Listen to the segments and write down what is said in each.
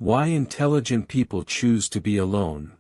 Why intelligent people choose to be alone.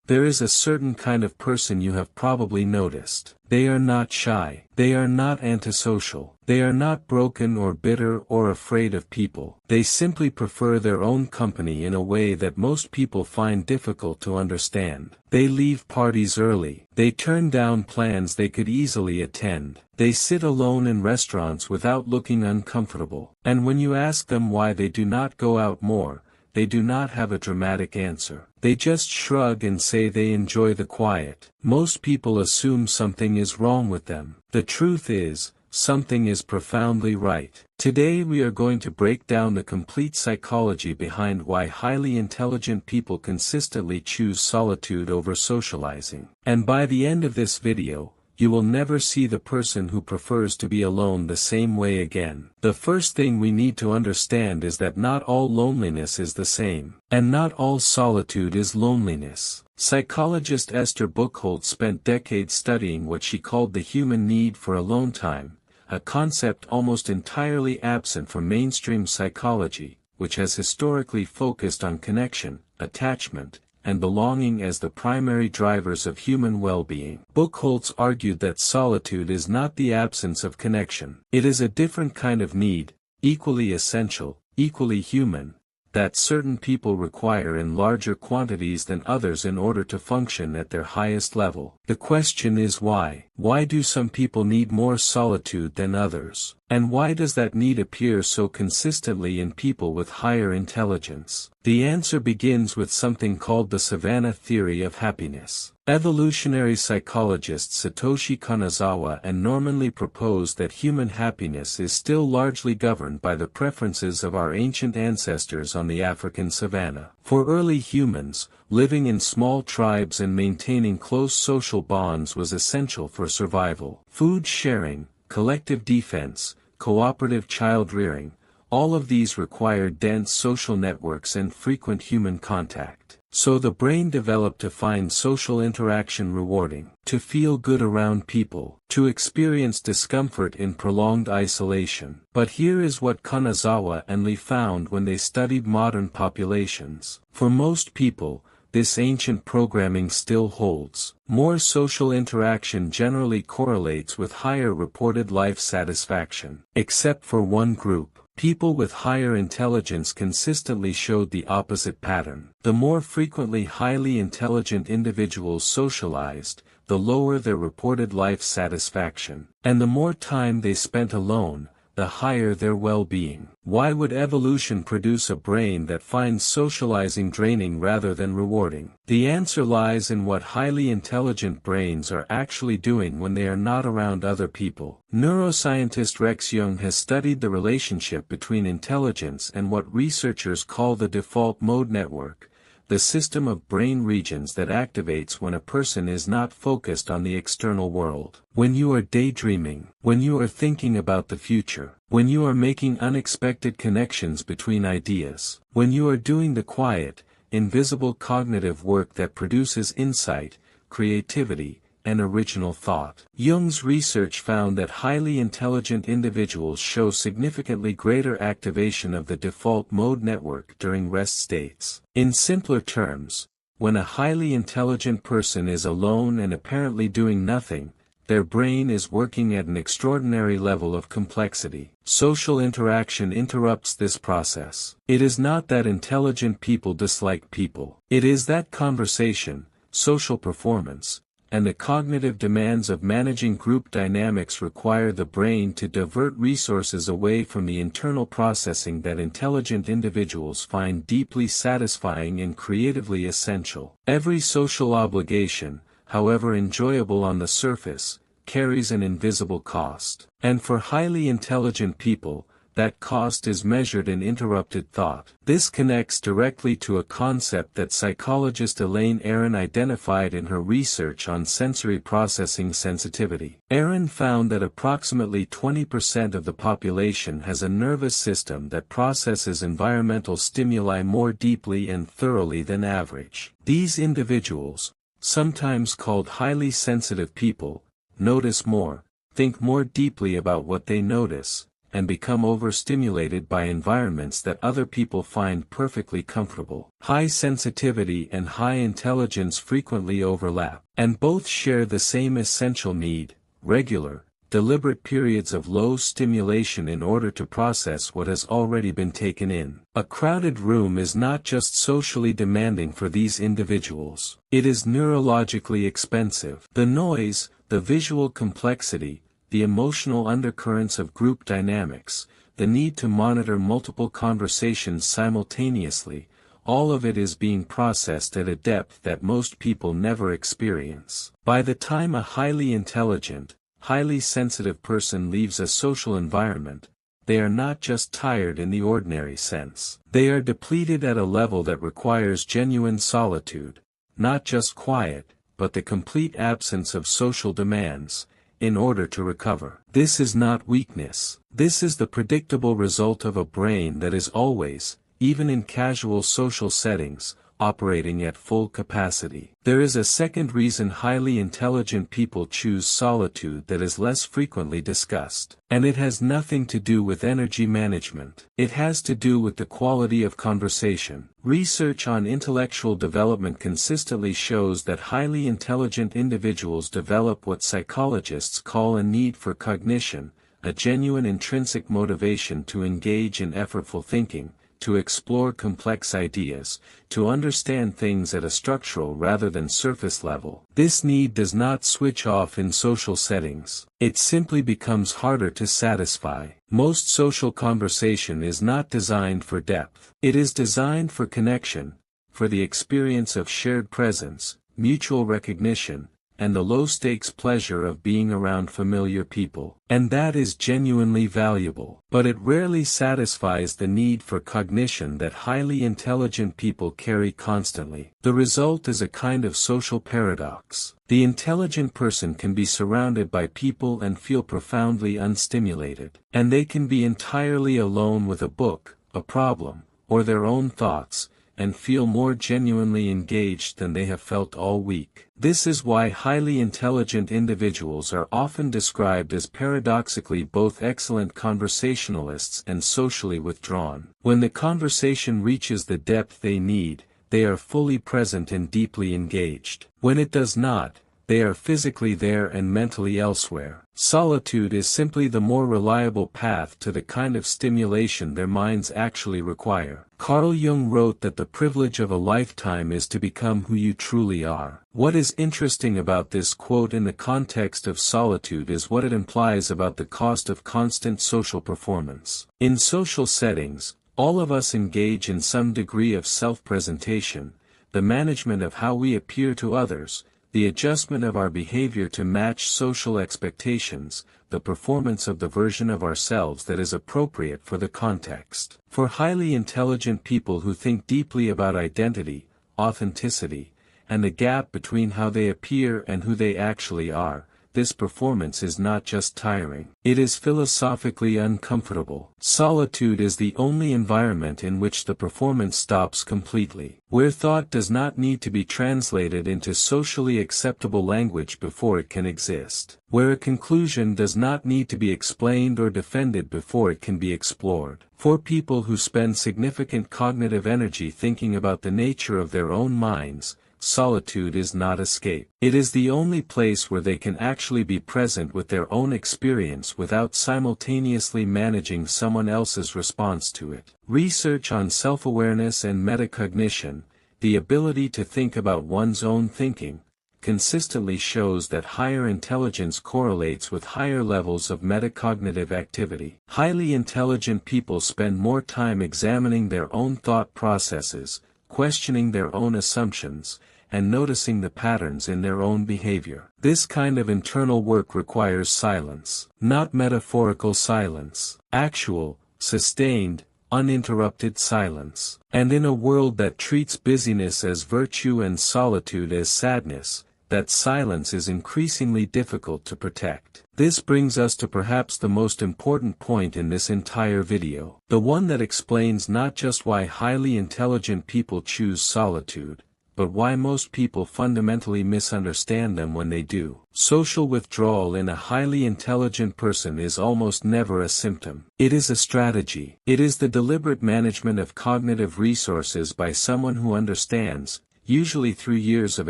There is a certain kind of person you have probably noticed. They are not shy. They are not antisocial. They are not broken or bitter or afraid of people. They simply prefer their own company in a way that most people find difficult to understand. They leave parties early. They turn down plans they could easily attend. They sit alone in restaurants without looking uncomfortable. And when you ask them why they do not go out more, they do not have a dramatic answer. They just shrug and say they enjoy the quiet. Most people assume something is wrong with them. The truth is, something is profoundly right. Today we are going to break down the complete psychology behind why highly intelligent people consistently choose solitude over socializing. And by the end of this video, you will never see the person who prefers to be alone the same way again. The first thing we need to understand is that not all loneliness is the same, and not all solitude is loneliness. Psychologist Esther Buchholz spent decades studying what she called the human need for alone time, a concept almost entirely absent from mainstream psychology, which has historically focused on connection, attachment, and belonging as the primary drivers of human well-being. Buchholz argued that solitude is not the absence of connection. It is a different kind of need, equally essential, equally human, that certain people require in larger quantities than others in order to function at their highest level. The question is why? Why do some people need more solitude than others? And why does that need appear so consistently in people with higher intelligence? The answer begins with something called the savanna theory of happiness. Evolutionary psychologists Satoshi Kanazawa and Norman Lee proposed that human happiness is still largely governed by the preferences of our ancient ancestors on the African savanna. For early humans, living in small tribes and maintaining close social bonds was essential for survival. Food sharing, collective defense, cooperative child rearing, all of these required dense social networks and frequent human contact. So the brain developed to find social interaction rewarding, to feel good around people, to experience discomfort in prolonged isolation. But here is what Kanazawa and Lee found when they studied modern populations. For most people, this ancient programming still holds. More social interaction generally correlates with higher reported life satisfaction. Except for one group. People with higher intelligence consistently showed the opposite pattern. The more frequently highly intelligent individuals socialized, the lower their reported life satisfaction. And the more time they spent alone, the higher their well-being. Why would evolution produce a brain that finds socializing draining rather than rewarding? The answer lies in what highly intelligent brains are actually doing when they are not around other people. Neuroscientist Rex Jung has studied the relationship between intelligence and what researchers call the default mode network, the system of brain regions that activates when a person is not focused on the external world. When you are daydreaming, when you are thinking about the future, when you are making unexpected connections between ideas, when you are doing the quiet, invisible cognitive work that produces insight, creativity, and original thought. Jung's research found that highly intelligent individuals show significantly greater activation of the default mode network during rest states. In simpler terms, when a highly intelligent person is alone and apparently doing nothing, their brain is working at an extraordinary level of complexity. Social interaction interrupts this process. It is not that intelligent people dislike people. It is that conversation, social performance, and the cognitive demands of managing group dynamics require the brain to divert resources away from the internal processing that intelligent individuals find deeply satisfying and creatively essential. Every social obligation, however enjoyable on the surface, carries an invisible cost. And for highly intelligent people, that cost is measured in interrupted thought. This connects directly to a concept that psychologist Elaine Aron identified in her research on sensory processing sensitivity. Aron found that approximately 20% of the population has a nervous system that processes environmental stimuli more deeply and thoroughly than average. These individuals, sometimes called highly sensitive people, notice more, think more deeply about what they notice, and become overstimulated by environments that other people find perfectly comfortable. High sensitivity and high intelligence frequently overlap, and both share the same essential need: regular, deliberate periods of low stimulation in order to process what has already been taken in. A crowded room is not just socially demanding for these individuals, it is neurologically expensive. The noise, the visual complexity, the emotional undercurrents of group dynamics, the need to monitor multiple conversations simultaneously, all of it is being processed at a depth that most people never experience. By the time a highly intelligent, highly sensitive person leaves a social environment, they are not just tired in the ordinary sense. They are depleted at a level that requires genuine solitude, not just quiet, but the complete absence of social demands, in order to recover. This is not weakness. This is the predictable result of a brain that is always, even in casual social settings, operating at full capacity. There is a second reason highly intelligent people choose solitude that is less frequently discussed, and it has nothing to do with energy management. It has to do with the quality of conversation. Research on intellectual development consistently shows that highly intelligent individuals develop what psychologists call a need for cognition, a genuine intrinsic motivation to engage in effortful thinking, to explore complex ideas, to understand things at a structural rather than surface level. This need does not switch off in social settings. It simply becomes harder to satisfy. Most social conversation is not designed for depth. It is designed for connection, for the experience of shared presence, mutual recognition, and the low-stakes pleasure of being around familiar people. And that is genuinely valuable. But it rarely satisfies the need for cognition that highly intelligent people carry constantly. The result is a kind of social paradox. The intelligent person can be surrounded by people and feel profoundly unstimulated. And they can be entirely alone with a book, a problem, or their own thoughts, and feel more genuinely engaged than they have felt all week. This is why highly intelligent individuals are often described as paradoxically both excellent conversationalists and socially withdrawn. When the conversation reaches the depth they need, they are fully present and deeply engaged. When it does not, they are physically there and mentally elsewhere. Solitude is simply the more reliable path to the kind of stimulation their minds actually require. Carl Jung wrote that the privilege of a lifetime is to become who you truly are. What is interesting about this quote in the context of solitude is what it implies about the cost of constant social performance. In social settings, all of us engage in some degree of self-presentation, the management of how we appear to others, the adjustment of our behavior to match social expectations, the performance of the version of ourselves that is appropriate for the context. For highly intelligent people who think deeply about identity, authenticity, and the gap between how they appear and who they actually are, this performance is not just tiring, it is philosophically uncomfortable. Solitude is the only environment in which the performance stops completely, where thought does not need to be translated into socially acceptable language before it can exist, where a conclusion does not need to be explained or defended before it can be explored. For people who spend significant cognitive energy thinking about the nature of their own minds, solitude is not escape. It is the only place where they can actually be present with their own experience without simultaneously managing someone else's response to it. Research on self-awareness and metacognition, the ability to think about one's own thinking, consistently shows that higher intelligence correlates with higher levels of metacognitive activity. Highly intelligent people spend more time examining their own thought processes, questioning their own assumptions, and noticing the patterns in their own behavior. This kind of internal work requires silence, not metaphorical silence, actual, sustained, uninterrupted silence. And in a world that treats busyness as virtue and solitude as sadness, that silence is increasingly difficult to protect. This brings us to perhaps the most important point in this entire video, the one that explains not just why highly intelligent people choose solitude, but why most people fundamentally misunderstand them when they do. Social withdrawal in a highly intelligent person is almost never a symptom. It is a strategy. It is the deliberate management of cognitive resources by someone who understands, usually through years of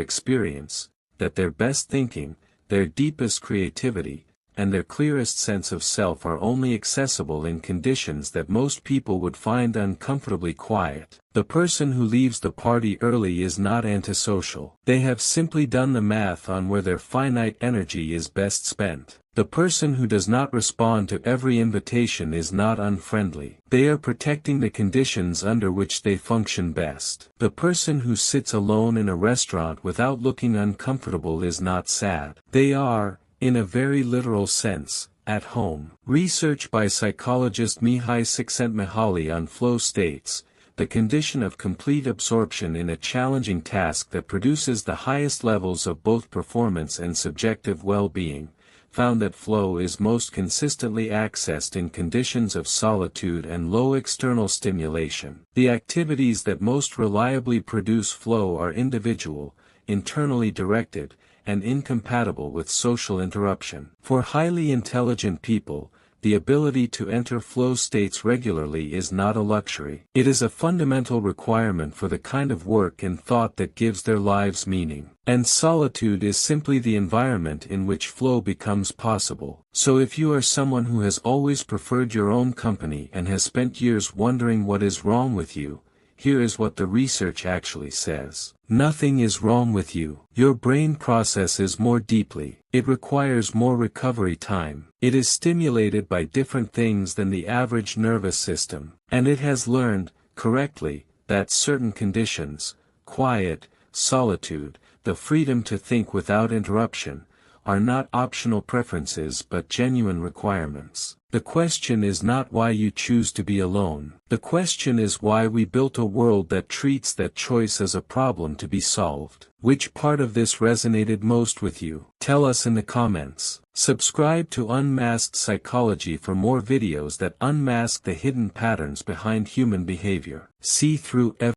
experience, that their best thinking, their deepest creativity, and their clearest sense of self are only accessible in conditions that most people would find uncomfortably quiet. The person who leaves the party early is not antisocial. They have simply done the math on where their finite energy is best spent. The person who does not respond to every invitation is not unfriendly. They are protecting the conditions under which they function best. The person who sits alone in a restaurant without looking uncomfortable is not sad. They are, in a very literal sense, at home. Research by psychologist Mihai Csikszentmihalyi on flow states, the condition of complete absorption in a challenging task that produces the highest levels of both performance and subjective well-being, found that flow is most consistently accessed in conditions of solitude and low external stimulation. The activities that most reliably produce flow are individual, internally directed, and incompatible with social interruption. For highly intelligent people, the ability to enter flow states regularly is not a luxury. It is a fundamental requirement for the kind of work and thought that gives their lives meaning. And solitude is simply the environment in which flow becomes possible. So if you are someone who has always preferred your own company and has spent years wondering what is wrong with you, here is what the research actually says. Nothing is wrong with you. Your brain processes more deeply. It requires more recovery time. It is stimulated by different things than the average nervous system. And it has learned, correctly, that certain conditions, quiet, solitude, the freedom to think without interruption, are not optional preferences but genuine requirements. The question is not why you choose to be alone. The question is why we built a world that treats that choice as a problem to be solved. Which part of this resonated most with you? Tell us in the comments. Subscribe to Unmasked Psychology for more videos that unmask the hidden patterns behind human behavior. See through every